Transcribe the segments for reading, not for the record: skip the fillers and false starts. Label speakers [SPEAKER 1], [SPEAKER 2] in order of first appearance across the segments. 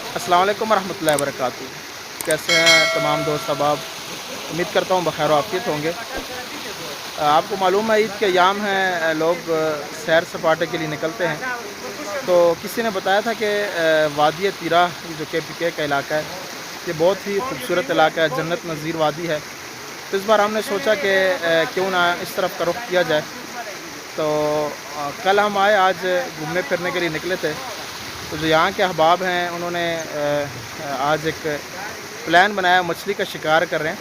[SPEAKER 1] अस्सलाम वालेकुम रहमतुल्लाहि व बरकातुहू। कैसे हैं तमाम दोस्त अहबाब। उम्मीद करता हूँ बखैर आफियत होंगे। आपको मालूम है ईद के अयाम हैं, लोग सैर सपाटे के लिए निकलते हैं। तो किसी ने बताया था कि वादी तीरा जो KPK का इलाका है, ये बहुत ही खूबसूरत इलाका है, जन्नत नज़ीर वादी है। तो इस बार हमने सोचा कि क्यों ना इस तरफ का रुख किया जाए। तो कल हम आए, आज घूमने फिरने के लिए निकले थे। तो जो यहाँ के अहबाब हैं उन्होंने आज एक प्लान बनाया, मछली का शिकार कर रहे हैं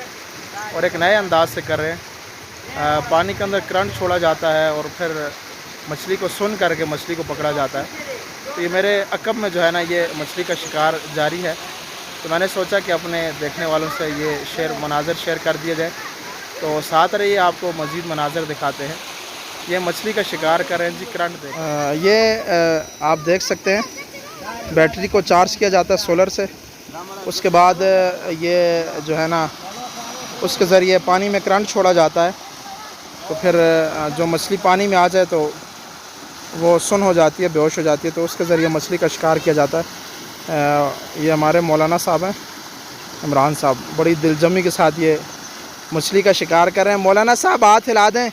[SPEAKER 1] और एक नए अंदाज से कर रहे हैं। पानी के अंदर करंट छोड़ा जाता है और फिर मछली को सुन करके मछली को पकड़ा जाता है। तो ये मेरे अकब में जो है ना, ये मछली का शिकार जारी है। तो मैंने सोचा कि अपने देखने वालों से ये मनाज़र शेयर कर दिया जाए। तो साथ रहिए, आपको मज़ीद मनाज़र दिखाते हैं। ये मछली का शिकार कर रहे हैं जी, करंट देख। ये आप देख सकते हैं, बैटरी को चार्ज किया जाता है सोलर से। उसके बाद ये जो है ना, उसके ज़रिए पानी में करंट छोड़ा जाता है। तो फिर जो मछली पानी में आ जाए तो वो सुन हो जाती है, बेहोश हो जाती है। तो उसके ज़रिए मछली का शिकार किया जाता है। ये हमारे मौलाना साहब हैं, इमरान साहब, बड़ी दिलजमी के साथ ये मछली का शिकार कर रहे हैं। मौलाना साहब हाथ हिला दें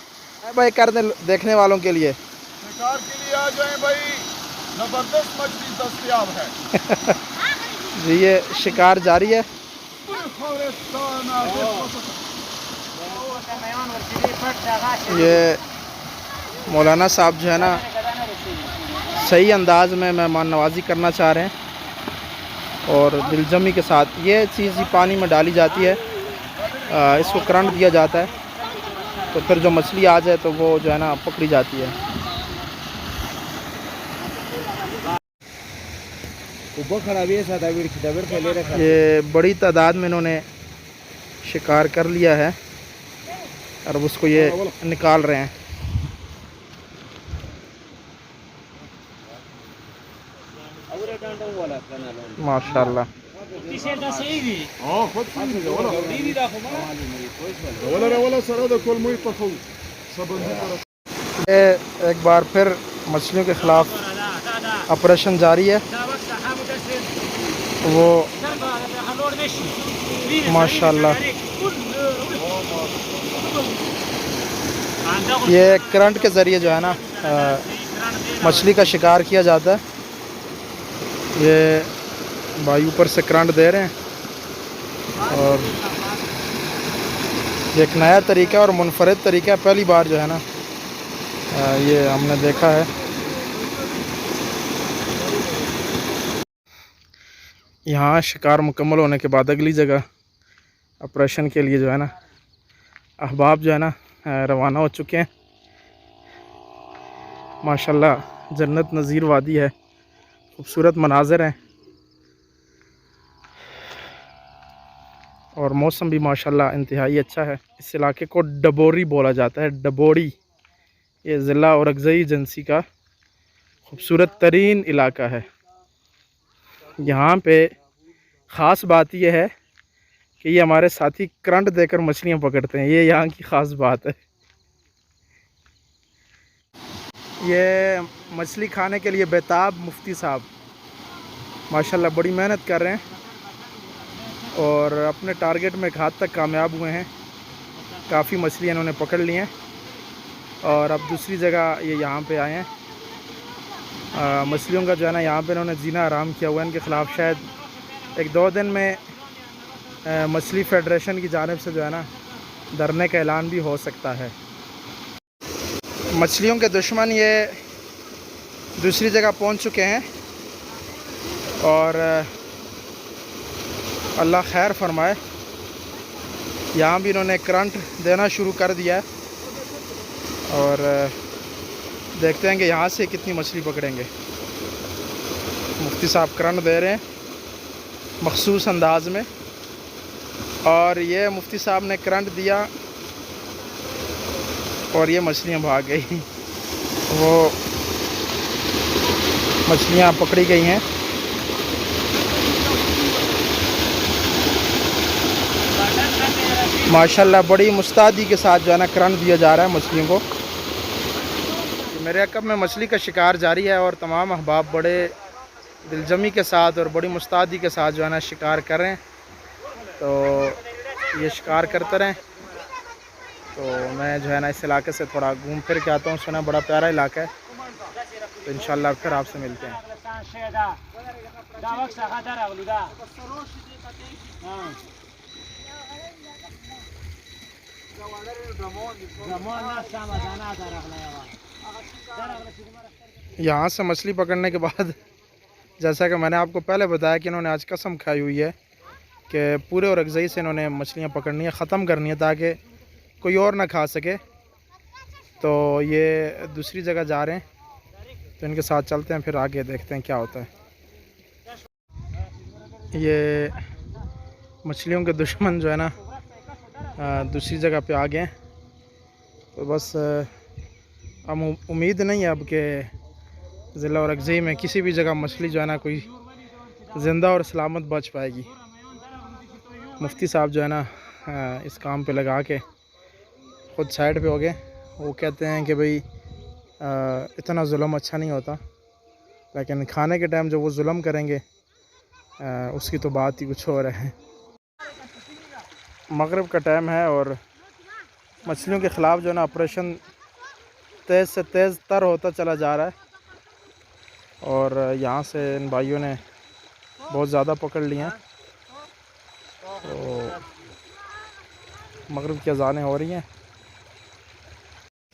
[SPEAKER 1] भाई, कर दें देखने वालों के लिए।
[SPEAKER 2] शिकार के लिए आ जाएं भाई, ज़बरदस्त मछली दस्तयाब है।
[SPEAKER 1] जी ये शिकार जारी है। ये मौलाना साहब जो है ना, सही अंदाज में मेहमान नवाजी करना चाह रहे हैं और दिलजमी के साथ ये चीज़ पानी में डाली जाती है, इसको करंट दिया जाता है। तो फिर जो मछली आ जाए तो वो जो है ना पकड़ी जाती है। ये बड़ी तादाद में इन्होंने शिकार कर लिया है और उसको ये निकाल रहे हैं। माशाल्लाह। एक बार फिर मछलियों के ख़िलाफ़ ऑपरेशन जारी है। वो माशाल्लाह, ये करंट के ज़रिए जो है ना मछली का शिकार किया जाता है। ये भाई ऊपर से करंट दे रहे हैं और ये एक नया तरीका और मुनफरद तरीका है। पहली बार जो है ना ये हमने देखा है। यहाँ शिकार मुकम्मल होने के बाद अगली जगह ऑपरेशन के लिए जो है ना अहबाब जो है ना रवाना हो चुके हैं। माशाल्लाह जन्नत नज़ीर वादी है, खूबसूरत मनाज़र हैं और मौसम भी माशाल्लाह इंतहाई अच्छा है। इस इलाके को डबोरी बोला जाता है, डबोरी। ये ज़िला औरंगज़ेब एजेंसी का खूबसूरत तरीन इलाका है। यहाँ पे ख़ास बात यह है कि ये हमारे साथी करंट देकर मछलियाँ पकड़ते हैं, ये यहाँ की ख़ास बात है। ये मछली खाने के लिए बेताब मुफ्ती साहब माशाल्लाह बड़ी मेहनत कर रहे हैं और अपने टारगेट में एक हाथ तक कामयाब हुए हैं। काफ़ी मछलियाँ इन्होंने पकड़ ली हैं और अब दूसरी जगह ये यहाँ पे आए हैं। मछलियों का जो है ना यहाँ पे इन्होंने जीना आराम किया हुआ है। इनके ख़िलाफ़ शायद 1-2 दिन में मछली फेडरेशन की जानिब से जो है ना धरने का ऐलान भी हो सकता है। मछलियों के दुश्मन ये दूसरी जगह पहुंच चुके हैं और अल्लाह खैर फरमाए। यहाँ भी इन्होंने करंट देना शुरू कर दिया है और देखते हैं कि यहाँ से कितनी मछली पकड़ेंगे। मुफ्ती साहब करंट दे रहे हैं मखसूस अंदाज में और ये मुफ्ती साहब ने करंट दिया और ये मछलियाँ भाग गई। वो मछलियाँ पकड़ी गई हैं। माशाल्लाह बड़ी मुस्तैदी के साथ जो है ना करंट दिया जा रहा है मछलियों को। मेरे अकब में मछली का शिकार जारी है और तमाम अहबाब बड़े दिलजमी के साथ और बड़ी मुस्तैदी के साथ जो है ना शिकार कर रहे हैं। तो ये शिकार करते रहें। तो मैं जो है ना इस इलाके से थोड़ा घूम फिर के आता हूँ। सुना बड़ा प्यारा इलाका है। तो इंशाल्लाह फिर आपसे मिलते हैं। यहाँ से मछली पकड़ने के बाद जैसा कि मैंने आपको पहले बताया कि इन्होंने आज कसम खाई हुई है कि पूरे और अगज़ई से इन्होंने मछलियाँ पकड़नी है, ख़त्म करनी है ताकि कोई और ना खा सके। तो ये दूसरी जगह जा रहे हैं, तो इनके साथ चलते हैं, फिर आगे देखते हैं क्या होता है। ये मछलियों के दुश्मन जो है ना दूसरी जगह पे आ गए हैं। तो बस हम उम्मीद नहीं है अब कि ज़िला और अगज़ई में किसी भी जगह मछली जो है ना कोई ज़िंदा और सलामत बच पाएगी। मुफ्ती साहब जो है ना इस काम पे लगा के ख़ुद साइड पे हो गए। वो कहते हैं कि भाई इतना जुल्म अच्छा नहीं होता, लेकिन खाने के टाइम जब वो जुल्म करेंगे उसकी तो बात ही कुछ और है। मगरिब का टाइम है और मछलियों के ख़िलाफ़ जो है ना ऑपरेशन तेज़ से तेज़ तर होता चला जा रहा है। और यहाँ से इन भाइयों ने बहुत ज़्यादा पकड़ लिए हैं। तो मगरिब की अज़ानें हो रही हैं।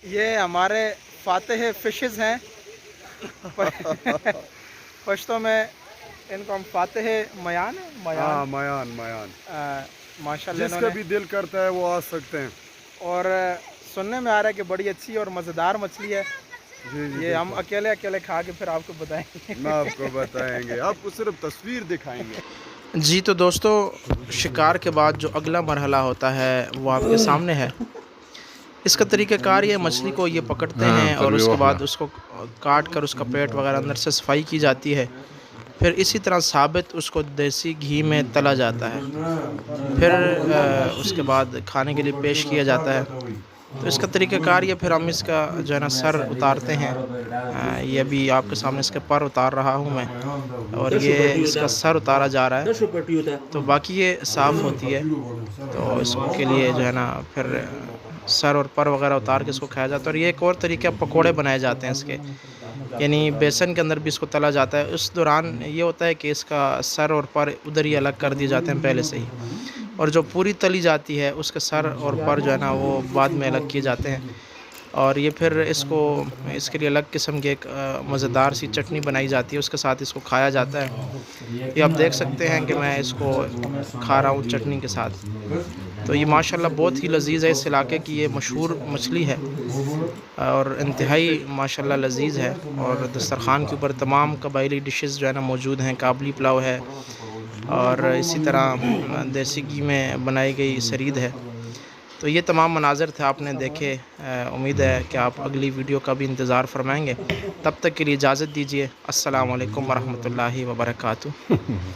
[SPEAKER 1] ये हमारे फातिह फ़िशेस हैं। पश्तो में इनको हम फातिह मयान
[SPEAKER 2] हाँ, मयान
[SPEAKER 1] माशाल्लाह
[SPEAKER 2] जिसका भी दिल करता है वो आ सकते हैं।
[SPEAKER 1] और सुनने में आ रहा है कि बड़ी अच्छी और मज़ेदार मछली है।
[SPEAKER 2] जी
[SPEAKER 1] ये हम अकेले अकेले खा के फिर आपको बताएंगे।
[SPEAKER 2] ना आपको बताएंगे, आपको सिर्फ तस्वीर दिखाएंगे।
[SPEAKER 1] जी तो दोस्तों, शिकार के बाद जो अगला मरहला होता है वो आपके सामने है। इसका तरीक़ाकार ये मछली को ये पकड़ते हैं और उसके बाद उसको काट कर उसका पेट वगैरह अंदर से सफाई की जाती है। फिर इसी तरह साबित उसको देसी घी में तला जाता है। फिर उसके बाद खाने के लिए पेश किया जाता है। तो इसका तरीक़ाकार ये फिर हम इसका जो है ना सर उतारते हैं। ये भी आपके सामने इसके पर उतार रहा हूँ मैं, और ये इसका सर उतारा जा रहा है। तो बाकी ये साफ़ होती है। तो इसके लिए जो है ना फिर सर और पर वगैरह उतार के इसको खाया जाता है। और ये एक और तरीका पकोड़े बनाए जाते हैं इसके, यानी बेसन के अंदर भी इसको तला जाता है। उस दौरान ये होता है कि इसका सर और पर उधर ही अलग कर दिए जाते हैं पहले से ही, और जो पूरी तली जाती है उसके सर और पर जो है ना वो बाद में अलग किए जाते हैं। और ये फिर इसके लिए अलग किस्म की एक मज़ेदार सी चटनी बनाई जाती है, उसके साथ इसको खाया जाता है। ये आप देख सकते हैं कि मैं इसको खा रहा हूँ चटनी के साथ। तो ये माशाल्लाह बहुत ही लजीज़ है। इस इलाके की ये मशहूर मछली है और इंतहाई माशाल्लाह लजीज़ है। और दस्तरख़ान के ऊपर तमाम कबायली डिशेस जो है ना मौजूद हैं। काबली पुलाव है और इसी तरह देसी घी में बनाई गई सरीद है। तो ये तमाम मनाज़र थे आपने देखे। उम्मीद है कि आप अगली वीडियो का भी इंतज़ार फरमाएँगे। तब तक के लिए इजाज़त दीजिए। अस्सलामु अलैकुम वरहमतुल्लाहि वबरकातुहू।